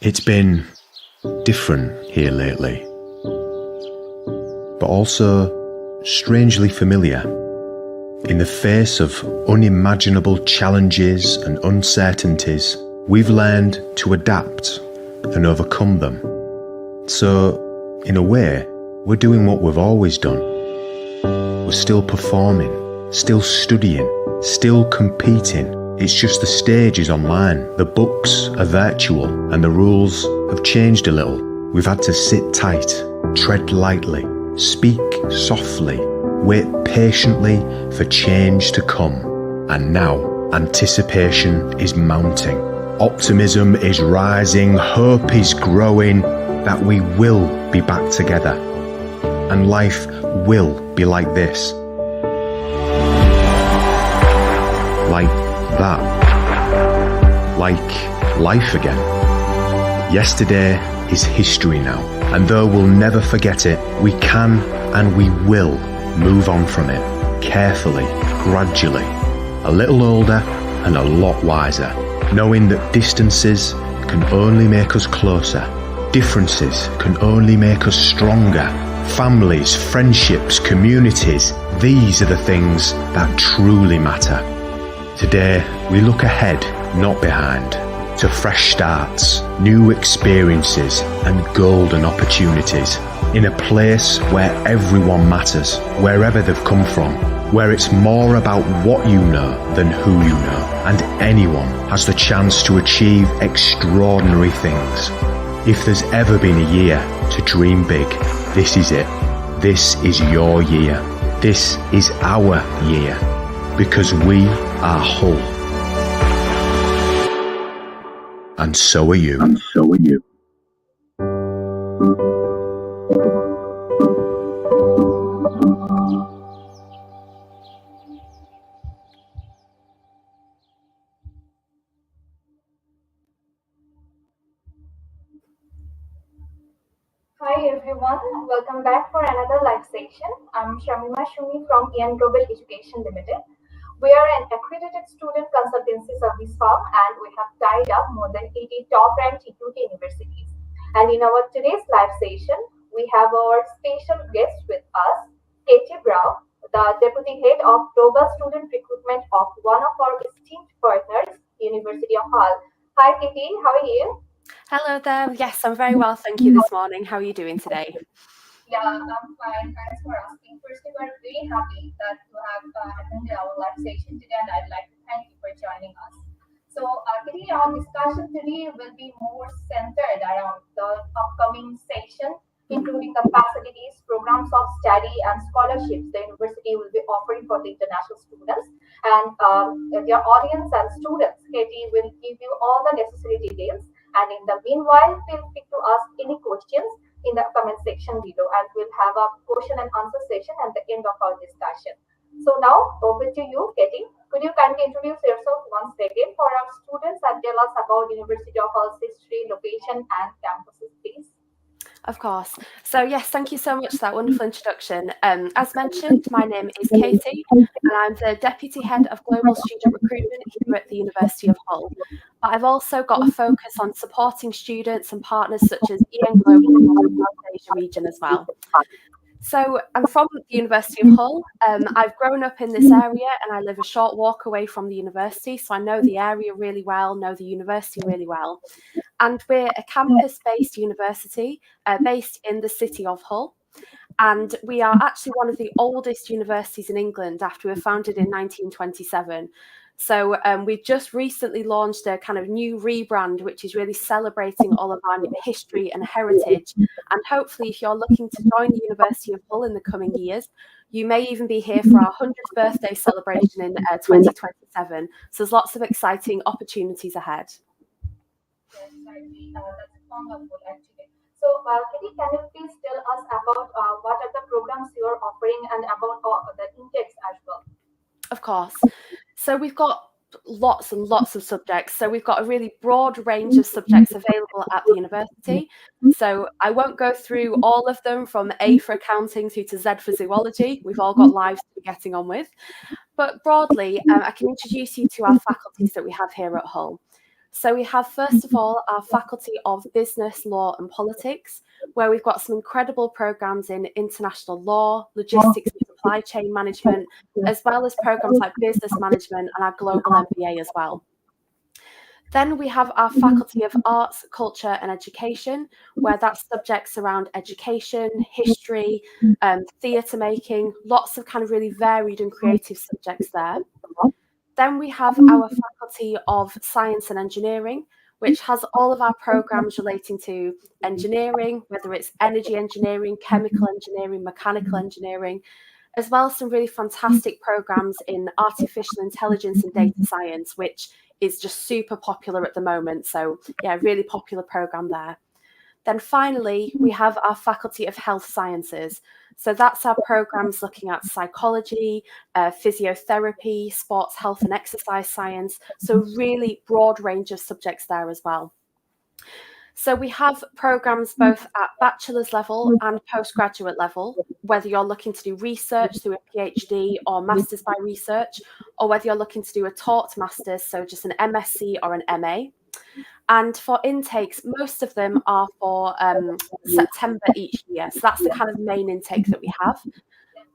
It's been different here lately, but also strangely familiar. In the face of unimaginable challenges and uncertainties, we've learned to adapt and overcome them. So, in a way, we're doing what we've always done. We're still performing, still studying, still competing. It's just the stage is online, the books are virtual, and the rules have changed a little. We've had to sit tight, tread lightly, speak softly, wait patiently for change to come. And now, anticipation is mounting. Optimism is rising, hope is growing that we will be back together. And life will be like this. Like that. Like life again. Yesterday is history now, and though we'll never forget it, we can and we will move on from it, carefully, gradually, a little older and a lot wiser, knowing that distances can only make us closer, differences can only make us stronger. Families, friendships, communities, these are the things that truly matter. Today, we look ahead, not behind, to fresh starts, new experiences, and golden opportunities. In a place where everyone matters, wherever they've come from, where it's more about what you know than who you know, and anyone has the chance to achieve extraordinary things. If there's ever been a year to dream big, this is it. This is your year. This is our year. Because we are Hull. And so are you. And so are you. Hi everyone, welcome back for another live session. I'm Shamima Shumi from IAN Global Education Limited. We are an accredited student consultancy service firm and we have tied up more than 80 top-ranked EQT universities. And in our today's live session, we have our special guest with us, Katy Brough, the Deputy Head of Global Student Recruitment of one of our esteemed partners, University of Hull. Hi Katy, how are you? Hello there. Yes, I'm very well, thank you this morning. How are you doing today? Yeah, I'm fine. Thanks for asking. Firstly, we're very happy that you have attended our live session today, and I'd like to thank you for joining us. So, today our discussion today will be more centered around the upcoming session, including the facilities, programs of study, and scholarships the university will be offering for the international students. And their audience and students, Katy will give you all the necessary details. And in the meanwhile, feel free to ask any questions in the comment section below, and we'll have a question and answer session at the end of our discussion. So now, over to you, Katy. Could you kindly introduce yourself once again for our students and tell us about University of Hull's history, location, and campuses, please? Of course. So yes, thank you so much for that wonderful introduction. As mentioned, my name is Katy, and I'm the Deputy Head of Global Student Recruitment here at the University of Hull. But I've also got a focus on supporting students and partners such as IAN Global and the South Asia region as well. So I'm from the University of Hull. I've grown up in this area and I live a short walk away from the university. So I know the area really well, know the university really well. And we're a campus-based university based in the city of Hull. And we are actually one of the oldest universities in England after we were founded in 1927. So we've just recently launched a kind of new rebrand, which is really celebrating all of our history and heritage. And hopefully, if you're looking to join the University of Hull in the coming years, you may even be here for our 100th birthday celebration in 2027. So there's lots of exciting opportunities ahead. Yes, that's wonderful actually. So, Katy, can you please tell us about what are the programs you are offering and about the intakes as well? Of course. So we've got lots and lots of subjects. So we've got a really broad range of subjects available at the university. So I won't go through all of them from A for accounting through to Z for zoology. We've all got lives to be getting on with. But broadly, I can introduce you to our faculties that we have here at Hull. So we have, first of all, our Faculty of Business, Law and Politics, where we've got some incredible programs in international law, logistics and supply chain management, as well as programs like business management and our global MBA as well. Then we have our Faculty of Arts, Culture and Education, where that's subjects around education, history, theatre making, lots of kind of really varied and creative subjects there. Then we have our Faculty of Science and Engineering, which has all of our programs relating to engineering, whether it's energy engineering, chemical engineering, mechanical engineering, as well as some really fantastic programs in artificial intelligence and data science, which is just super popular at the moment. So yeah, really popular program there. Then finally, we have our Faculty of Health Sciences. So that's our programs looking at psychology, physiotherapy, sports health and exercise science. So really broad range of subjects there as well. So we have programs both at bachelor's level and postgraduate level, whether you're looking to do research through a PhD or master's by research, or whether you're looking to do a taught master's, so just an MSc or an MA. And for intakes, most of them are for September each year. So that's the kind of main intake that we have.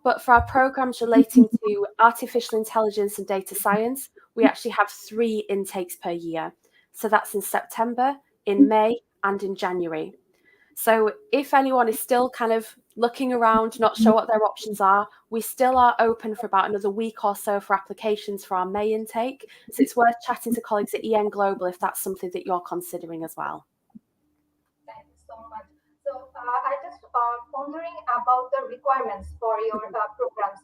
But for our programs relating to artificial intelligence and data science, we actually have 3 intakes per year. So that's in September, in May, and in January. So if anyone is still kind of looking around, not sure what their options are, we still are open for about another week or so for applications for our May intake. So it's worth chatting to colleagues at EN Global if that's something that you're considering as well. Thank you so much. So I just wondering about the requirements for your programs,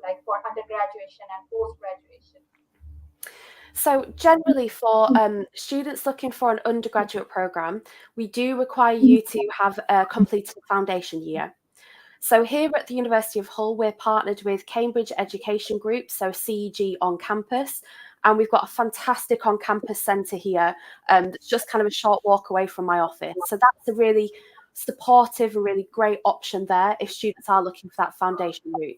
like for undergraduation and post-graduation. So generally for students looking for an undergraduate program, we do require you to have completed a foundation year. So here at the University of Hull, we're partnered with Cambridge Education Group, so CEG on campus, and we've got a fantastic on-campus centre here that's just kind of a short walk away from my office. So that's a really supportive and really great option there if students are looking for that foundation route.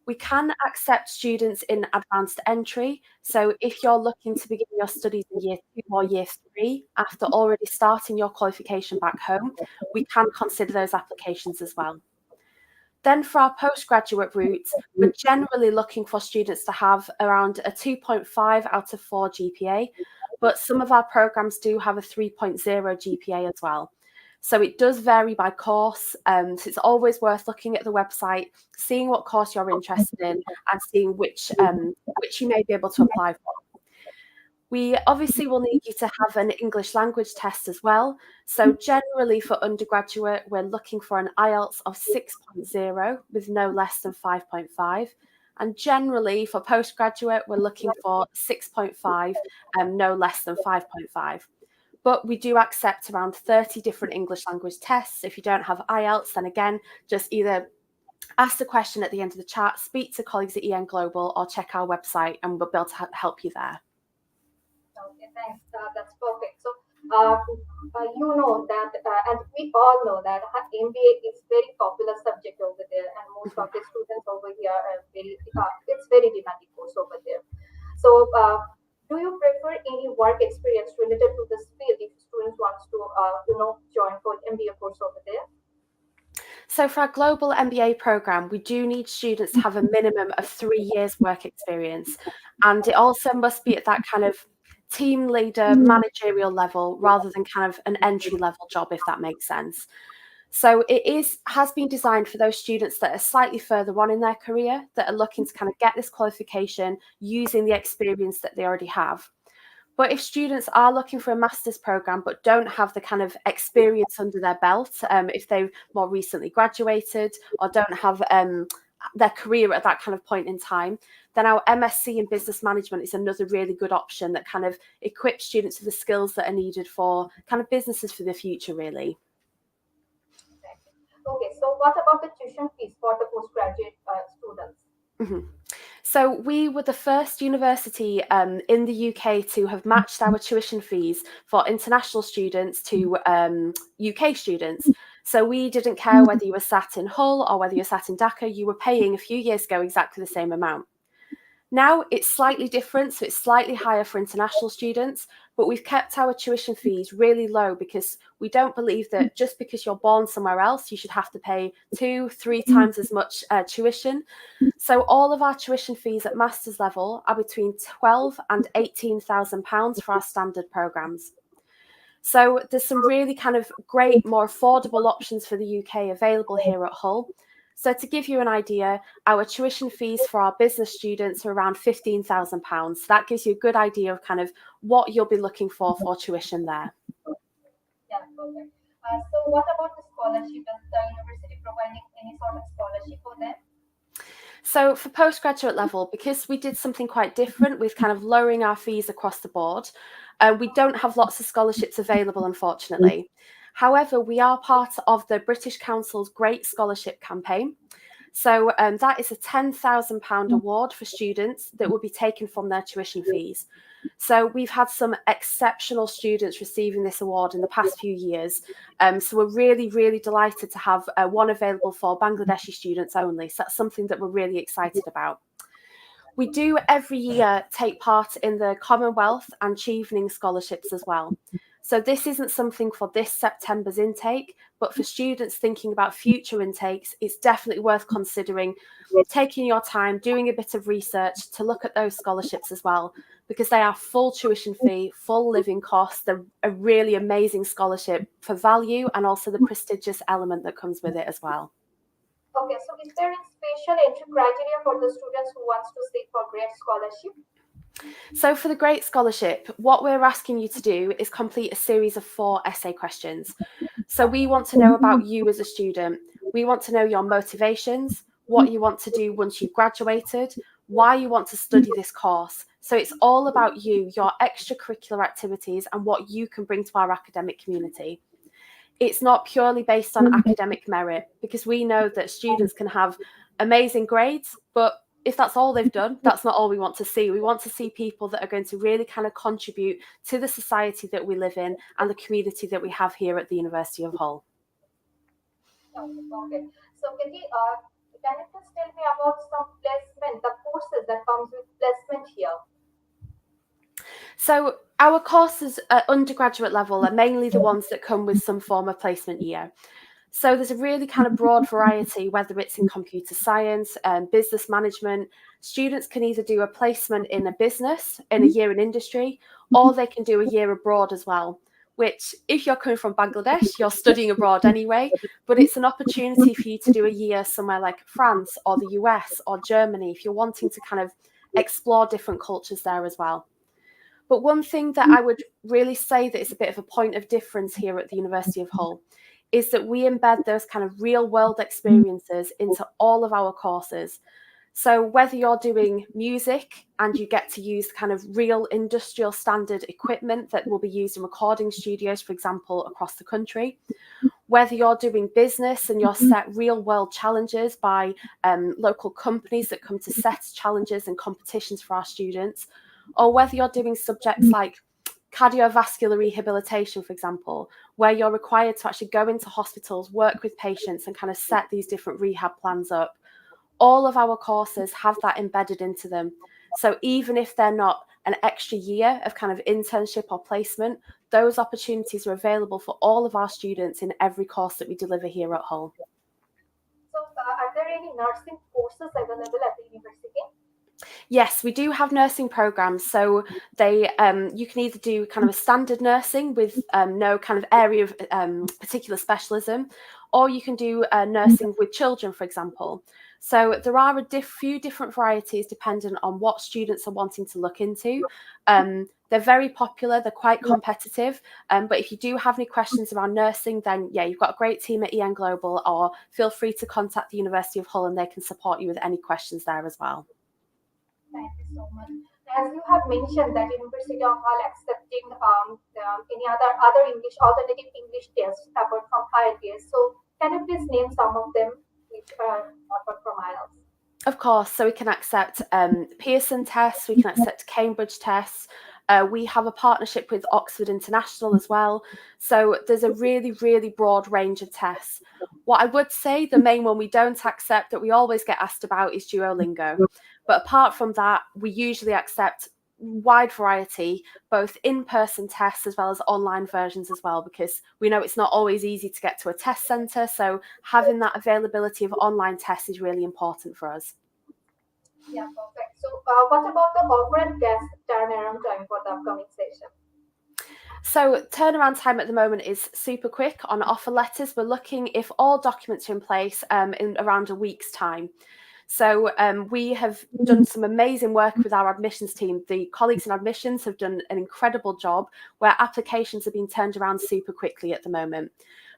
We can accept students in advanced entry. So if you're looking to begin your studies in year 2 or year 3, after already starting your qualification back home, we can consider those applications as well. Then for our postgraduate route, we're generally looking for students to have around a 2.5 out of 4 GPA, but some of our programs do have a 3.0 GPA as well. So it does vary by course. So it's always worth looking at the website, seeing what course you're interested in, and seeing which you may be able to apply for. We obviously will need you to have an English language test as well. So generally for undergraduate, we're looking for an IELTS of 6.0 with no less than 5.5. And generally for postgraduate, we're looking for 6.5 and no less than 5.5. But we do accept around 30 different English language tests. If you don't have IELTS, then again, just either ask the question at the end of the chat, speak to colleagues at EN Global, or check our website and we'll be able to help you there. Okay, thanks. That's perfect. So, you know that, and we all know that MBA is very popular subject over there, and most of the students over here are it's very demanding course over there. So, do you prefer any work experience related to this field if students wants to, join for MBA course over there? So for our global MBA program, we do need students to have a minimum of 3 years work experience. And it also must be at that kind of team leader managerial level rather than kind of an entry level job, if that makes sense. So it has been designed for those students that are slightly further on in their career, that are looking to kind of get this qualification using the experience that they already have. But if students are looking for a master's program but don't have the kind of experience under their belt, if they've more recently graduated or don't have their career at that kind of point in time, then our MSc in business management is another really good option that kind of equips students with the skills that are needed for kind of businesses for the future, really. Okay, so what about the tuition fees for the postgraduate students? Mm-hmm. So we were the first university in the UK to have matched our tuition fees for international students to UK students. So we didn't care whether you were sat in Hull or whether you were sat in Dhaka, you were paying a few years ago exactly the same amount. Now it's slightly different, so it's slightly higher for international students, but we've kept our tuition fees really low because we don't believe that just because you're born somewhere else, you should have to pay 2-3 times as much tuition. So all of our tuition fees at master's level are between £12,000 and £18,000 for our standard programmes. So there's some really kind of great, more affordable options for the UK available here at Hull. So to give you an idea, our tuition fees for our business students are around £15,000. So that gives you a good idea of kind of what you'll be looking for tuition there. Yeah, perfect. So what about the scholarship? Is the university providing any sort of scholarship for them? So for postgraduate level, because we did something quite different with kind of lowering our fees across the board, we don't have lots of scholarships available, unfortunately. However, we are part of the British Council's Great Scholarship Campaign. So that is a £10,000 award for students that will be taken from their tuition fees. So we've had some exceptional students receiving this award in the past few years. So we're really, really delighted to have one available for Bangladeshi students only. So that's something that we're really excited about. We do every year take part in the Commonwealth and Chevening scholarships as well. So this isn't something for this September's intake, but for students thinking about future intakes, it's definitely worth considering taking your time, doing a bit of research to look at those scholarships as well, because they are full tuition fee, full living costs. They're a really amazing scholarship for value and also the prestigious element that comes with it as well. Okay, so is there any special entry criteria for the students who wants to seek for Great Scholarship? So for the Great Scholarship, what we're asking you to do is complete a series of 4 essay questions. So we want to know about you as a student. We want to know your motivations, what you want to do once you've graduated, why you want to study this course. So it's all about you, your extracurricular activities, and what you can bring to our academic community. It's not purely based on academic merit, because we know that students can have amazing grades, but if that's all they've done, that's not all we want to see. We want to see people that are going to really kind of contribute to the society that we live in and the community that we have here at the University of Hull. Okay. So Katie, can you just tell me about some placement, the courses that comes with placement here? So our courses at undergraduate level are mainly the ones that come with some form of placement year. So there's a really kind of broad variety, whether it's in computer science, business management. Students can either do a placement in a business, in a year in industry, or they can do a year abroad as well, which if you're coming from Bangladesh, you're studying abroad anyway, but it's an opportunity for you to do a year somewhere like France or the US or Germany if you're wanting to kind of explore different cultures there as well. But one thing that I would really say that is a bit of a point of difference here at the University of Hull is that we embed those kind of real world experiences into all of our courses. So whether you're doing music and you get to use kind of real industrial standard equipment that will be used in recording studios, for example, across the country, whether you're doing business and you're set real world challenges by local companies that come to set challenges and competitions for our students, or whether you're doing subjects like cardiovascular rehabilitation, for example, where you're required to actually go into hospitals, work with patients and kind of set these different rehab plans up. All of our courses have that embedded into them. So even if they're not an extra year of kind of internship or placement, those opportunities are available for all of our students in every course that we deliver here at Hull. So are there any nursing courses available at the university? Yes, we do have nursing programs. So they, you can either do kind of a standard nursing with no kind of area of particular specialism, or you can do nursing with children, for example. So there are a few different varieties dependent on what students are wanting to look into. They're very popular, they're quite competitive, but if you do have any questions around nursing, then yeah, you've got a great team at EN Global, or feel free to contact the University of Hull and they can support you with any questions there as well. Thank you so much. As you have mentioned that University of Hull accepting any other English alternative English tests apart from IELTS. So can you please name some of them which are apart from IELTS? Of course. So we can accept Pearson tests, we can accept Cambridge tests, We have a partnership with Oxford International as well. So there's a really, really broad range of tests. What I would say, the main one we don't accept that we always get asked about is Duolingo. But apart from that, we usually accept wide variety, both in-person tests as well as online versions as well, because we know it's not always easy to get to a test centre. So having that availability of online tests is really important for us. Yeah, perfect. So what about the offer and guest turnaround time for the upcoming session? So turnaround time at the moment is super quick on offer letters. We're looking, if all documents are in place, in around a week's time. So we have done some amazing work with our admissions team. The colleagues in admissions have done an incredible job where applications have been turned around super quickly at the moment.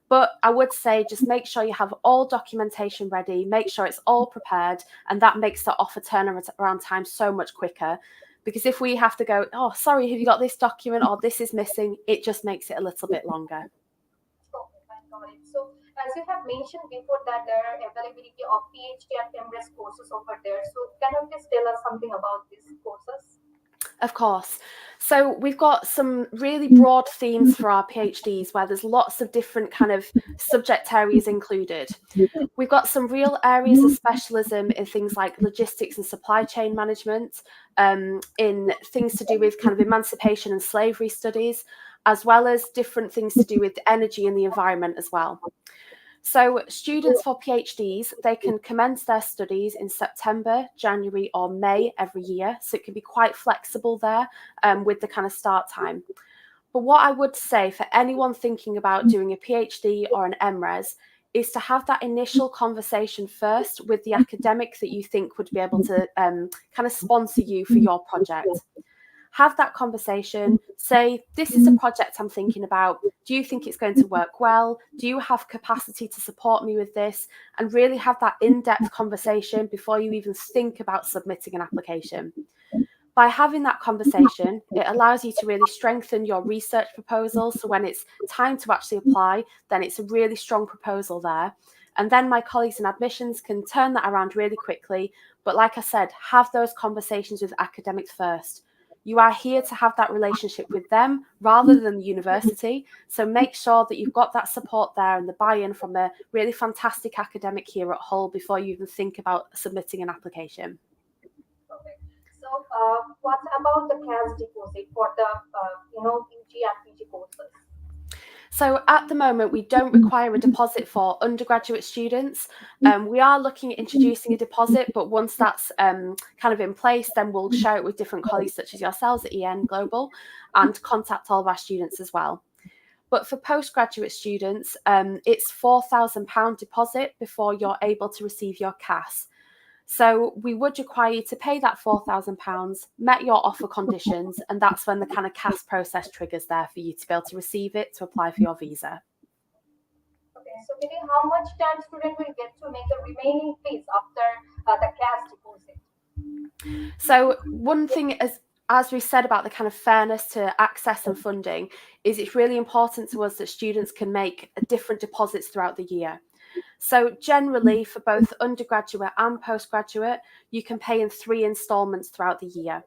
But I would say just make sure you have all documentation ready, make sure it's all prepared, and that makes the offer turnaround time so much quicker. Because if we have to go, oh, sorry, have you got this document or this is missing, it just makes it a little bit longer. Okay, fine, got it. So as you have mentioned before that there are availability of PhD and MRes courses over there. So can you please tell us something about these courses? Of course. So we've got some really broad themes for our PhDs where there's lots of different kind of subject areas included. We've got some real areas of specialism in things like logistics and supply chain management, in things to do with kind of emancipation and slavery studies, as well as different things to do with energy and the environment as well. So students for PhDs, they can commence their studies in September, January or May every year. So it can be quite flexible there with the kind of start time. But what I would say for anyone thinking about doing a PhD or an MRes is to have that initial conversation first with the academic that you think would be able to kind of sponsor you for your project. Have that conversation, say, this is a project I'm thinking about. Do you think it's going to work well? Do you have capacity to support me with this? And really have that in-depth conversation before you even think about submitting an application. By having that conversation, it allows you to really strengthen your research proposal. So when it's time to actually apply, then it's a really strong proposal there. And then my colleagues in admissions can turn that around really quickly. But like I said, have those conversations with academics first. You are here to have that relationship with them rather than the university. So make sure that you've got that support there and the buy-in from a really fantastic academic here at Hull before you even think about submitting an application. Okay. So what about the cash deposit for the UG and PG courses? So at the moment, we don't require a deposit for undergraduate students. We are looking at introducing a deposit, but once that's kind of in place, then we'll share it with different colleagues such as yourselves at EN Global and contact all of our students as well. But for postgraduate students, it's £4,000 deposit before you're able to receive your CAS. So we would require you to pay that £4,000, met your offer conditions, and that's when the kind of CAS process triggers there for you to be able to receive it to apply for your visa. Okay, so maybe how much time student will get to make the remaining fees after the cash deposit? So one thing as we said about the kind of fairness to access and funding is it's really important to us that students can make different deposits throughout the year. So generally, for both undergraduate and postgraduate, you can pay in 3 instalments throughout the year.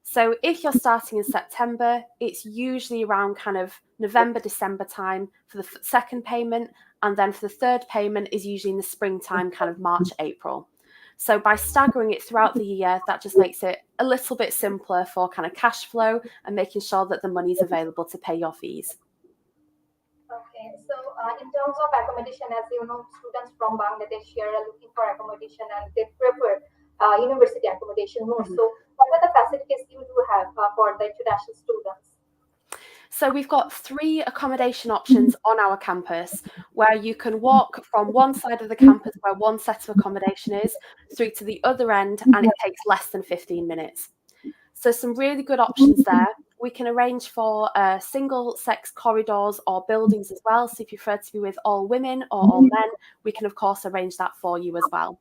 So if you're starting in September, it's usually around kind of November, December time for the second payment. And then for the third payment is usually in the springtime, kind of March, April. So by staggering it throughout the year, that just makes it a little bit simpler for kind of cash flow and making sure that the money is available to pay your fees. Okay, so in terms of accommodation, as you know, students from Bangladesh here are looking for accommodation and they prefer university accommodation more. Mm-hmm. So what are the facilities you do have for the international students? So we've got 3 accommodation options on our campus where you can walk from one side of the campus where one set of accommodation is through to the other end, and it takes less than 15 minutes. So some really good options there. We can arrange for single-sex corridors or buildings as well. So if you prefer to be with all women or all men, we can, of course, arrange that for you as well.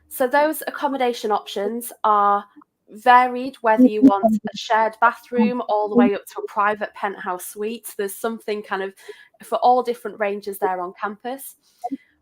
So those accommodation options are varied, whether you want a shared bathroom all the way up to a private penthouse suite. There's something kind of for all different ranges there on campus.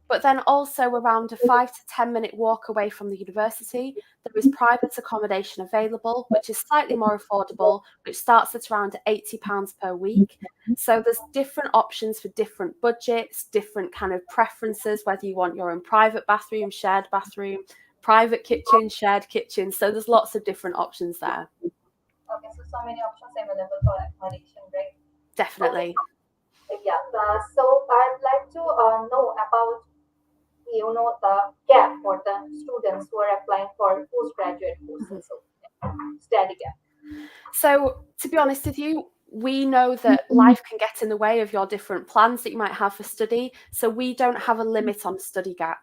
But then also around a 5 to 10 minute walk away from the university, there is private accommodation available, which is slightly more affordable, which starts at around £80 per week. So there's different options for different budgets, different kind of preferences, whether you want your own private bathroom, shared bathroom, private kitchen, shared kitchen. So there's lots of different options there. Okay, so many options available for accommodation, right? Definitely. Okay. Yeah. So I'd like to know about the gap for the students who are applying for postgraduate courses. So study gap. So to be honest with you, we know that life can get in the way of your different plans that you might have for study. So we don't have a limit on study gap.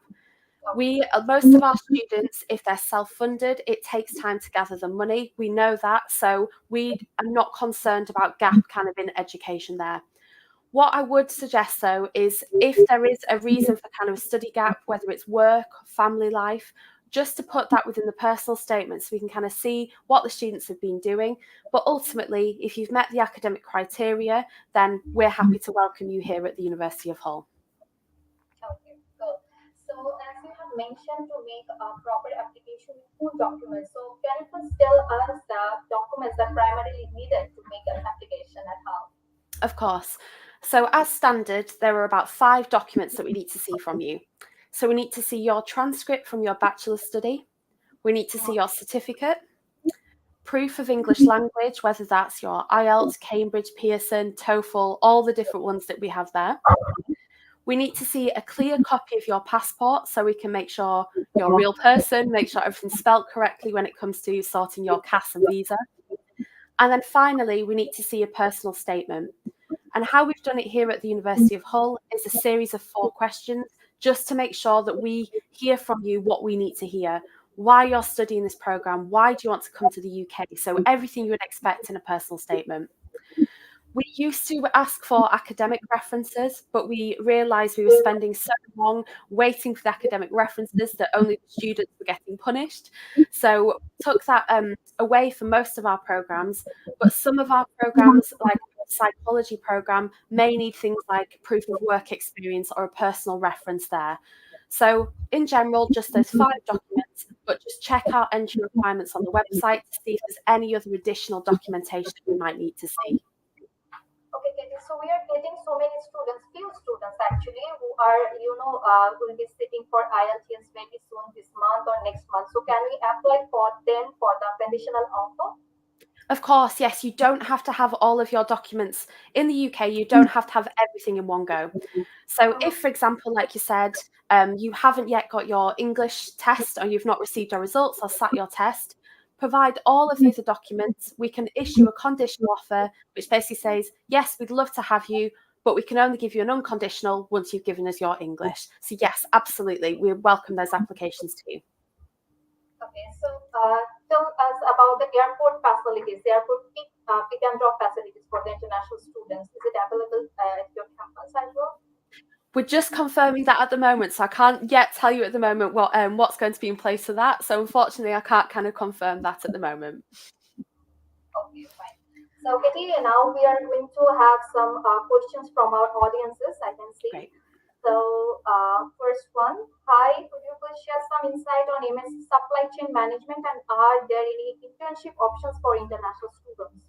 Most of our students, if they're self-funded, it takes time to gather the money. We know that. So we are not concerned about gap kind of in education there. What I would suggest, though, is if there is a reason for kind of a study gap, whether it's work, family life, just to put that within the personal statement so we can kind of see what the students have been doing. But ultimately, if you've met the academic criteria, then we're happy to welcome you here at the University of Hull. Okay, cool. So as you have mentioned, to make a proper application with full documents, so can you please tell us the documents that primarily needed to make an application at Hull? Of course. So as standard, there are about 5 documents that we need to see from you. So we need to see your transcript from your bachelor's study. We need to see your certificate, proof of English language, whether that's your IELTS, Cambridge, Pearson, TOEFL, all the different ones that we have there. We need to see a clear copy of your passport so we can make sure you're a real person, make sure everything's spelled correctly when it comes to sorting your CAS and visa. And then finally, we need to see a personal statement. And how we've done it here at the University of Hull is a series of 4 questions, just to make sure that we hear from you what we need to hear. Why you're studying this programme, why do you want to come to the UK? So everything you would expect in a personal statement. We used to ask for academic references, but we realised we were spending so long waiting for the academic references that only the students were getting punished. So we took that away for most of our programmes, but some of our programmes, like the psychology programme, may need things like proof of work experience or a personal reference there. So in general, just those 5 documents, but just check our entry requirements on the website to see if there's any other additional documentation we might need to see. Okay, Katie, so we are getting so many students, few students actually, who are, will be sitting for IELTS very soon this month or next month. So can we apply for them for the conditional offer? Of course, yes, you don't have to have all of your documents in the UK. You don't have to have everything in one go. So if, for example, like you said, you haven't yet got your English test or you've not received your results or sat your test, provide all of these documents. We can issue a conditional offer, which basically says, yes, we'd love to have you, but we can only give you an unconditional once you've given us your English. So yes, absolutely, we welcome those applications too. Okay, so tell us about the airport facilities, the airport pick and drop facilities for the international students. Is it available at your campus as well? We're just confirming that at the moment, so I can't yet tell you at the moment what's going to be in place for that. So unfortunately, I can't kind of confirm that at the moment. Okay, fine. So Katie, now we are going to have some questions from our audiences. I can see. Great. So first one, hi, could you please share some insight on MSc supply chain management, and are there any internship options for international students?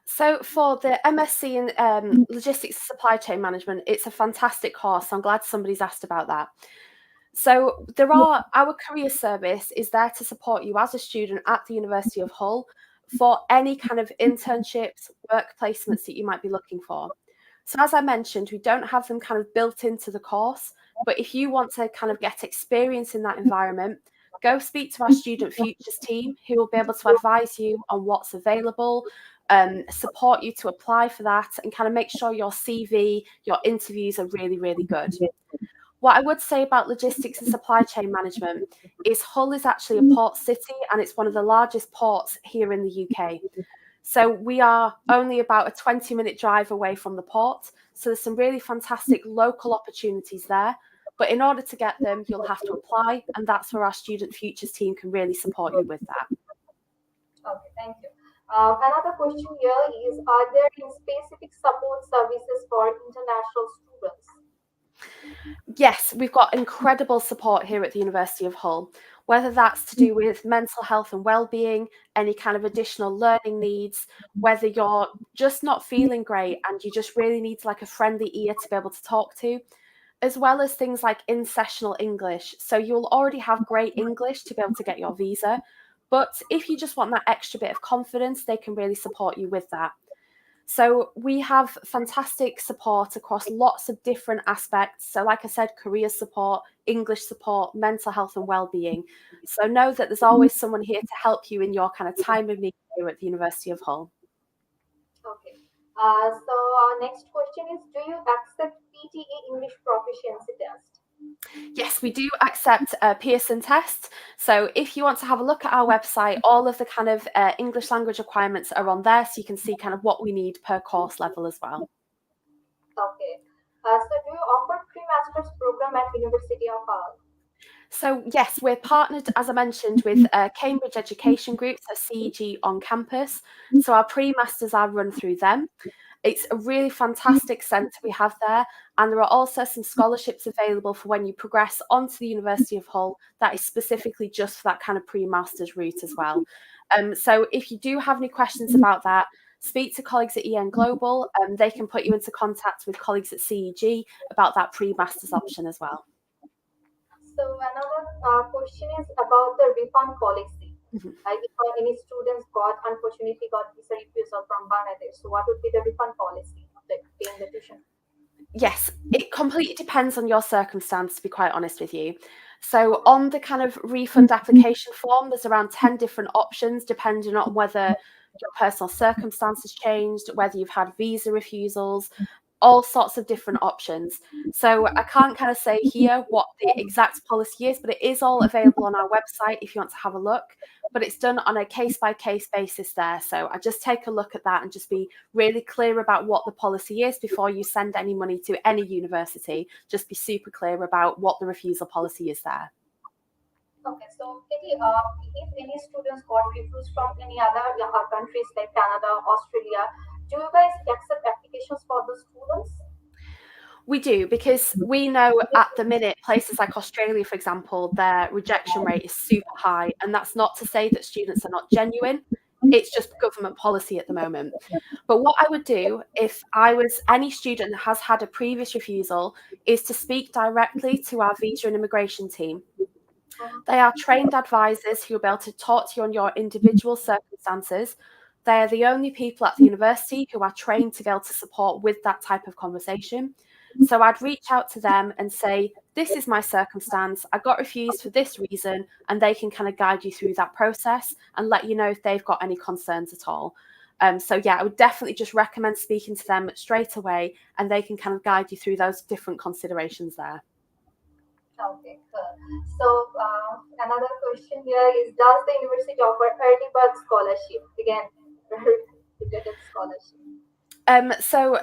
So for the MSc in Logistics and Supply Chain Management, it's a fantastic course. I'm glad somebody's asked about that. So our career service is there to support you as a student at the University of Hull for any kind of internships, work placements that you might be looking for. So as I mentioned, we don't have them kind of built into the course, but if you want to kind of get experience in that environment, go speak to our Student Futures team, who will be able to advise you on what's available, support you to apply for that, and kind of make sure your CV, your interviews are really, really good. What I would say about logistics and supply chain management is Hull is actually a port city, and it's one of the largest ports here in the UK. So we are only about a 20-minute drive away from the port. So there's some really fantastic local opportunities there. But in order to get them, you'll have to apply, and that's where our Student Futures team can really support you with that. Okay, thank you. Another question here is, are there any specific support services for international students? Yes, we've got incredible support here at the University of Hull, whether that's to do with mental health and well-being, any kind of additional learning needs, whether you're just not feeling great and you just really need like a friendly ear to be able to talk to, as well as things like in-sessional English. So you'll already have great English to be able to get your visa, but if you just want that extra bit of confidence, they can really support you with that. So we have fantastic support across lots of different aspects. So like I said, career support, English support, mental health and well-being. So know that there's always someone here to help you in your kind of time of need here at the University of Hull. Okay. So our next question is, do you accept PTE English proficiency test? Yes, we do accept Pearson tests. So if you want to have a look at our website, all of the kind of English language requirements are on there, so you can see kind of what we need per course level as well. Okay. So do you offer pre-master's program at University of Hull? So yes, we're partnered, as I mentioned, with Cambridge Education Group, so 𝐶EG on campus. So our pre-masters are run through them. It's a really fantastic centre we have there, and there are also some scholarships available for when you progress onto the University of Hull that is specifically just for that kind of pre-masters route as well. So if you do have any questions about that, speak to colleagues at EN Global, and they can put you into contact with colleagues at 𝐶EG about that pre-masters option as well. So another question is about the refund policy. If any students unfortunately got visa refusal from Bangladesh, so what would be the refund policy of paying the tuition? Yes, it completely depends on your circumstance, to be quite honest with you. So on the kind of refund application form, there's around 10 different options, depending on whether your personal circumstances changed, whether you've had visa refusals, all sorts of different options. So I can't kind of say here what the exact policy is, but it is all available on our website if you want to have a look. But it's done on a case-by-case basis there. So I just take a look at that and just be really clear about what the policy is before you send any money to any university. Just be super clear about what the refusal policy is there. Okay, so Katie, if any students got refused from any other countries like Canada, Australia, do you guys accept applications for the students? We do, because we know at the minute places like Australia, for example, their rejection rate is super high. And that's not to say that students are not genuine. It's just government policy at the moment. But what I would do if I was any student that has had a previous refusal is to speak directly to our visa and immigration team. They are trained advisors who will be able to talk to you on your individual circumstances. They are the only people at the university who are trained to be able to support with that type of conversation. So I'd reach out to them and say, this is my circumstance. I got refused for this reason, and they can kind of guide you through that process and let you know if they've got any concerns at all. So yeah, I would definitely just recommend speaking to them straight away, and they can kind of guide you through those different considerations there. Okay, cool. So another question here is, does the university offer early bird scholarship? Again, related scholarship. So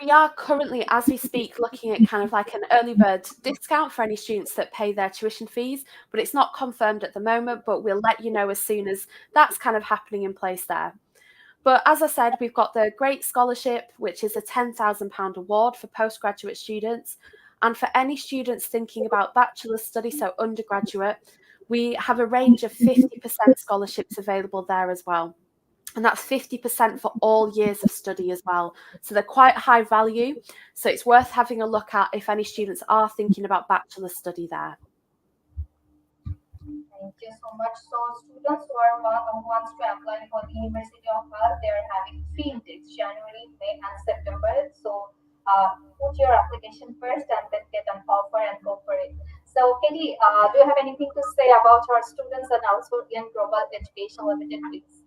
we are currently, as we speak, looking at kind of like an early bird discount for any students that pay their tuition fees, but it's not confirmed at the moment, but we'll let you know as soon as that's kind of happening in place there. But as I said, we've got the Great Scholarship, which is a £10,000 award for postgraduate students. And for any students thinking about bachelor's study, so undergraduate, we have a range of 50% scholarships available there as well. And that's 50% for all years of study as well. So they're quite high value. So it's worth having a look at if any students are thinking about bachelor's study there. Thank you so much. So students who are wants to apply for the University of Hull, they are having 3 intakes, January, May, and September. So put your application first and then get an offer and go for it. So Katie, do you have anything to say about our students and also in Global Education Limited, please?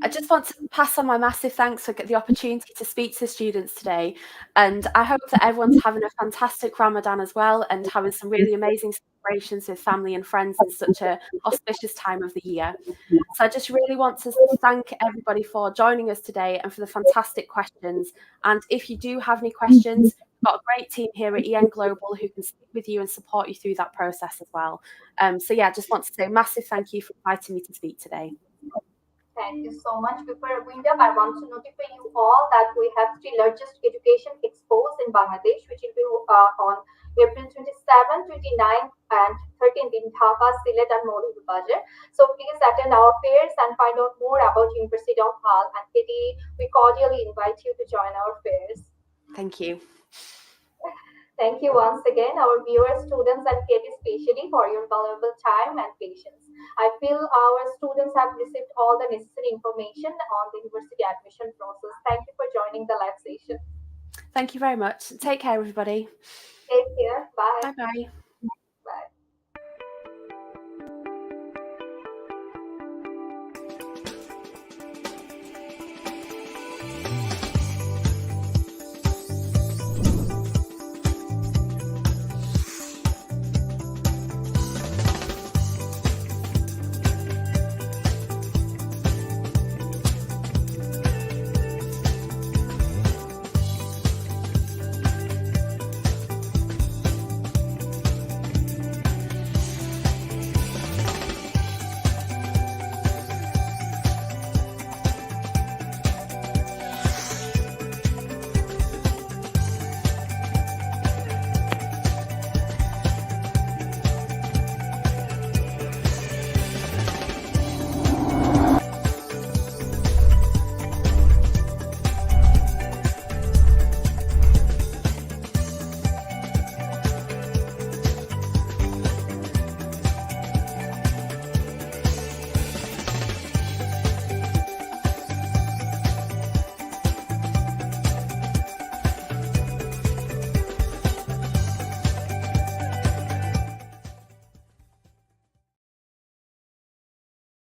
I just want to pass on my massive thanks for the opportunity to speak to students today. And I hope that everyone's having a fantastic Ramadan as well and having some really amazing celebrations with family and friends in such a auspicious time of the year. So I just really want to thank everybody for joining us today and for the fantastic questions. And if you do have any questions, we've got a great team here at EN Global who can speak with you and support you through that process as well. So yeah, I just want to say a massive thank you for inviting me to speak today. Thank you so much. Before wind up, I want to notify you all that we have three largest education expos in Bangladesh, which will be on April 27, 29, and 30th in Dhaka, Sylhet, and Moulibazar. So please attend our fairs and find out more about University of Hull. And Katie, we cordially invite you to join our fairs. Thank you. Thank you once again, our viewers, students, and Katie especially for your valuable time and patience. I feel our students have received all the necessary information on the university admission process. Thank you for joining the live session. Thank you very much. Take care, everybody. Take care. Bye. Bye-bye.